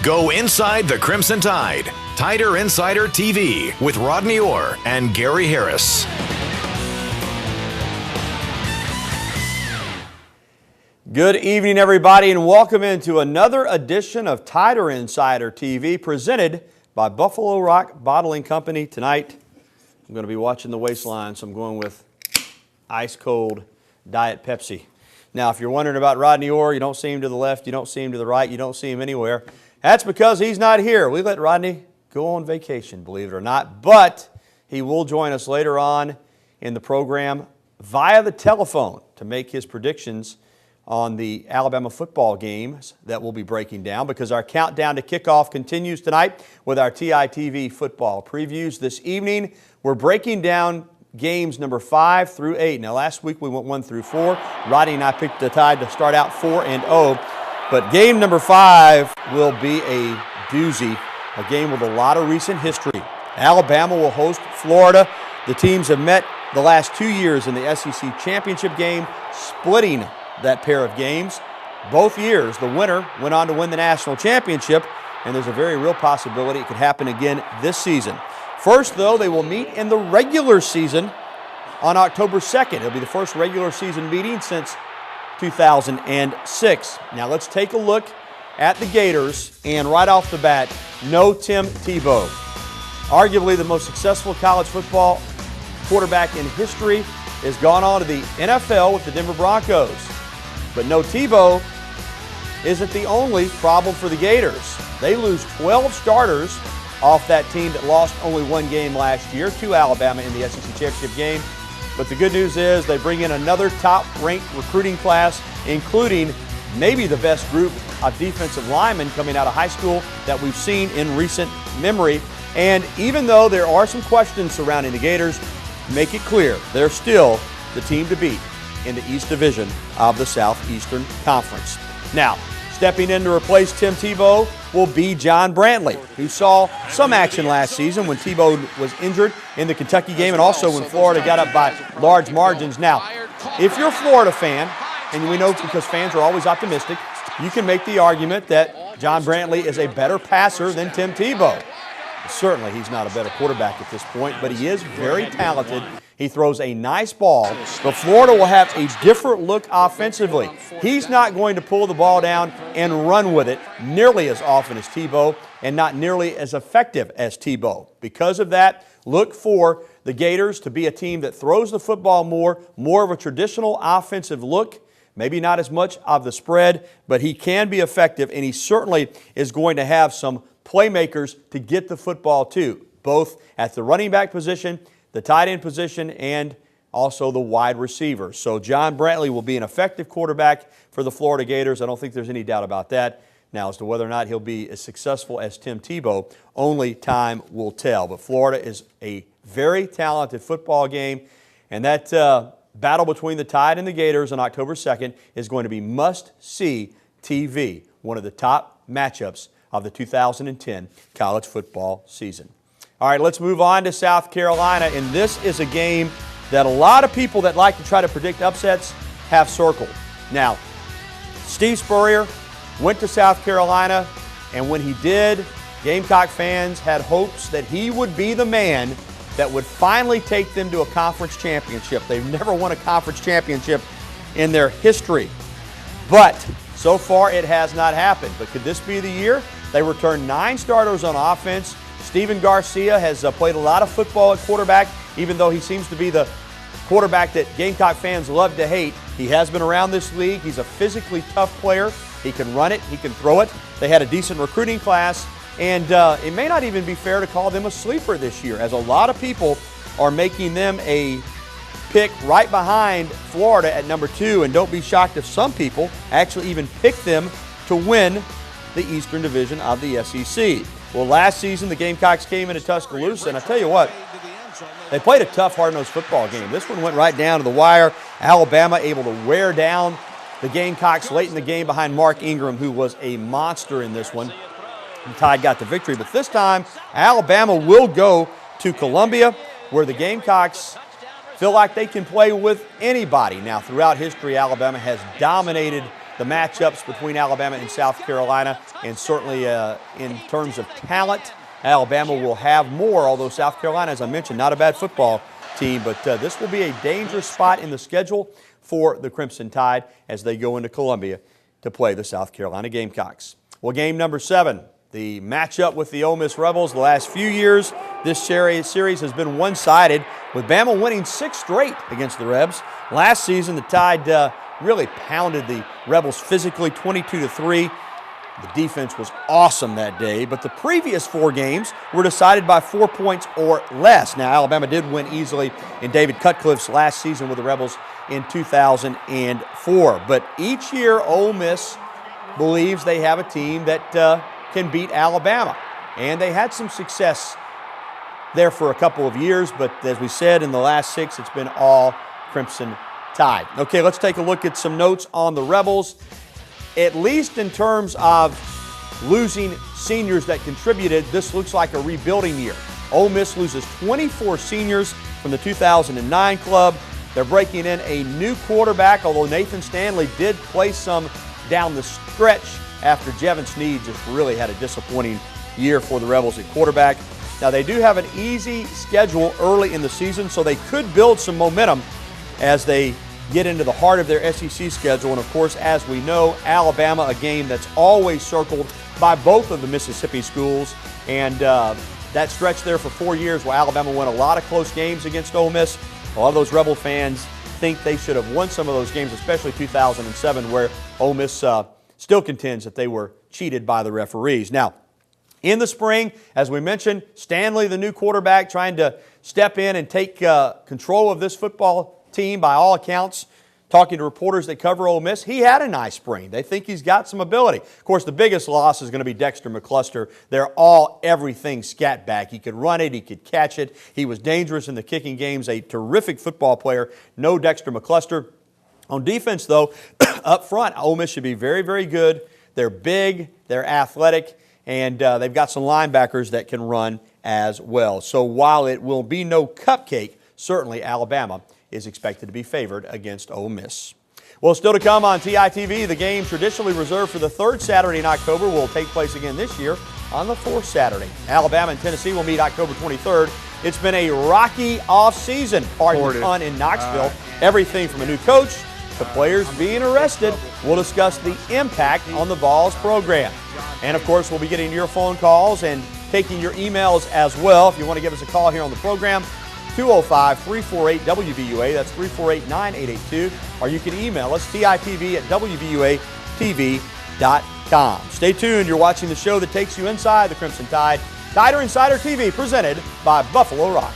Go inside the Crimson Tide. Tider Insider TV with Rodney Orr and Gary Harris. Good evening, everybody, and welcome into another edition of Tider Insider TV presented by Buffalo Rock Bottling Company. Tonight, I'm going to be watching the waistline, so I'm going with ice-cold Diet Pepsi. Now, if you're wondering about Rodney Orr, you don't see him to the left, you don't see him to the right, you don't see him anywhere. That's because he's not here. We let Rodney go on vacation, believe it or not, but he will join us later on in the program via the telephone to make his predictions on the Alabama football games that we'll be breaking down, because our countdown to kickoff continues tonight with our TITV football previews. This evening, we're breaking down games number 5 through 8. Now, last week we went 1 through 4. Rodney and I picked the Tide to start out 4-0, but game number 5 will be a doozy, a game with a lot of recent history. Alabama will host Florida. The teams have met the last 2 years in the SEC championship game, splitting that pair of games. Both years, the winner went on to win the national championship, and there's a very real possibility it could happen again this season. First, though, they will meet in the regular season on October 2nd. It'll be the first regular season meeting since 2006. Now, let's take a look at the Gators, and right off the bat, no Tim Tebow. Arguably the most successful college football quarterback in history has gone on to the NFL with the Denver Broncos. But no Tebow isn't the only problem for the Gators. They lose 12 starters off that team that lost only 1 game last year to Alabama in the SEC championship game. But the good news is they bring in another top-ranked recruiting class, including maybe the best group of defensive linemen coming out of high school that we've seen in recent memory. And even though there are some questions surrounding the Gators, make it clear they're still the team to beat in the East Division of the Southeastern Conference. Now, stepping in to replace Tim Tebow will be John Brantley, who saw some action last season when Tebow was injured in the Kentucky game and also when Florida got up by large margins. Now, if you're a Florida fan, and we know because fans are always optimistic, you can make the argument that John Brantley is a better passer than Tim Tebow. Certainly, he's not a better quarterback at this point, but he is very talented. He throws a nice ball, but Florida will have a different look offensively. He's not going to pull the ball down and run with it nearly as often as Tebow, and not nearly as effective as Tebow. Because of that, look for the Gators to be a team that throws the football more of a traditional offensive look. Maybe not as much of the spread, but he can be effective, and he certainly is going to have some playmakers to get the football to, both at the running back position, the tight end position, and also the wide receiver. So John Brantley will be an effective quarterback for the Florida Gators. I don't think there's any doubt about that. Now, as to whether or not he'll be as successful as Tim Tebow, only time will tell. But Florida is a very talented football game, and that battle between the Tide and the Gators on October 2nd is going to be must-see TV, one of the top matchups of the 2010 college football season. All right, let's move on to South Carolina, and this is a game that a lot of people that like to try to predict upsets have circled. Now, Steve Spurrier went to South Carolina, and when he did, Gamecock fans had hopes that he would be the man that would finally take them to a conference championship. They've never won a conference championship in their history, but so far it has not happened. But could this be the year? They returned 9 starters on offense. Steven Garcia has played a lot of football at quarterback, even though he seems to be the quarterback that Gamecock fans love to hate. He has been around this league. He's a physically tough player. He can run it. He can throw it. They had a decent recruiting class, and it may not even be fair to call them a sleeper this year, as a lot of people are making them a pick right behind Florida at number 2, and don't be shocked if some people actually even pick them to win the Eastern Division of the SEC. Well, last season the Gamecocks came into Tuscaloosa, and I tell you what, they played a tough, hard-nosed football game. This one went right down to the wire. Alabama able to wear down the Gamecocks late in the game behind Mark Ingram, who was a monster in this one. The Tide got the victory, but this time Alabama will go to Columbia, where the Gamecocks feel like they can play with anybody. Now, throughout history, Alabama has dominated the matchups between Alabama and South Carolina, and certainly in terms of talent, Alabama will have more, although South Carolina, as I mentioned, not a bad football team, but this will be a dangerous spot in the schedule for the Crimson Tide as they go into Columbia to play the South Carolina Gamecocks. Well, game number 7, the matchup with the Ole Miss Rebels. The last few years, this series has been one-sided, with Bama winning 6 straight against the Rebs. Last season, the Tide really pounded the Rebels physically, 22-3. The defense was awesome that day, but the previous 4 games were decided by 4 points or less. Now, Alabama did win easily in David Cutcliffe's last season with the Rebels in 2004. But each year, Ole Miss believes they have a team that can beat Alabama. And they had some success there for a couple of years, but as we said, in the last 6, it's been all Crimson Tide. Okay, let's take a look at some notes on the Rebels. At least in terms of losing seniors that contributed, this looks like a rebuilding year. Ole Miss loses 24 seniors from the 2009 club. They're breaking in a new quarterback, although Nathan Stanley did play some down the stretch after Jevin Sneed just really had a disappointing year for the Rebels at quarterback. Now, they do have an easy schedule early in the season, so they could build some momentum as they get into the heart of their SEC schedule. And of course, as we know, Alabama, a game that's always circled by both of the Mississippi schools. And that stretch there for 4 years where Alabama won a lot of close games against Ole Miss, a lot of those Rebel fans think they should have won some of those games, especially 2007, where Ole Miss still contends that they were cheated by the referees. Now, in the spring, as we mentioned, Stanley, the new quarterback, trying to step in and take control of this football team by all accounts. Talking to reporters that cover Ole Miss, he had a nice spring. They think he's got some ability. Of course, the biggest loss is going to be Dexter McCluster. They're all everything scat back. He could run it. He could catch it. He was dangerous in the kicking games. A terrific football player. No Dexter McCluster. On defense, though, up front, Ole Miss should be very, very good. They're big. They're athletic. And they've got some linebackers that can run as well. So while it will be no cupcake, certainly Alabama is expected to be favored against Ole Miss. Well, still to come on TITV, the game traditionally reserved for the 3rd Saturday in October will take place again this year on the 4th Saturday. Alabama and Tennessee will meet October 23rd. It's been a rocky offseason, pardon the pun, in Knoxville. Everything from a new coach to players being arrested. We'll discuss the impact on the Vols program. And, of course, we'll be getting your phone calls and taking your emails as well. If you want to give us a call here on the program, 205-348-WVUA. That's 348-9882. Or you can email us, TITV@WVUATV.com. Stay tuned. You're watching the show that takes you inside the Crimson Tide. Tider Insider TV, presented by Buffalo Rock.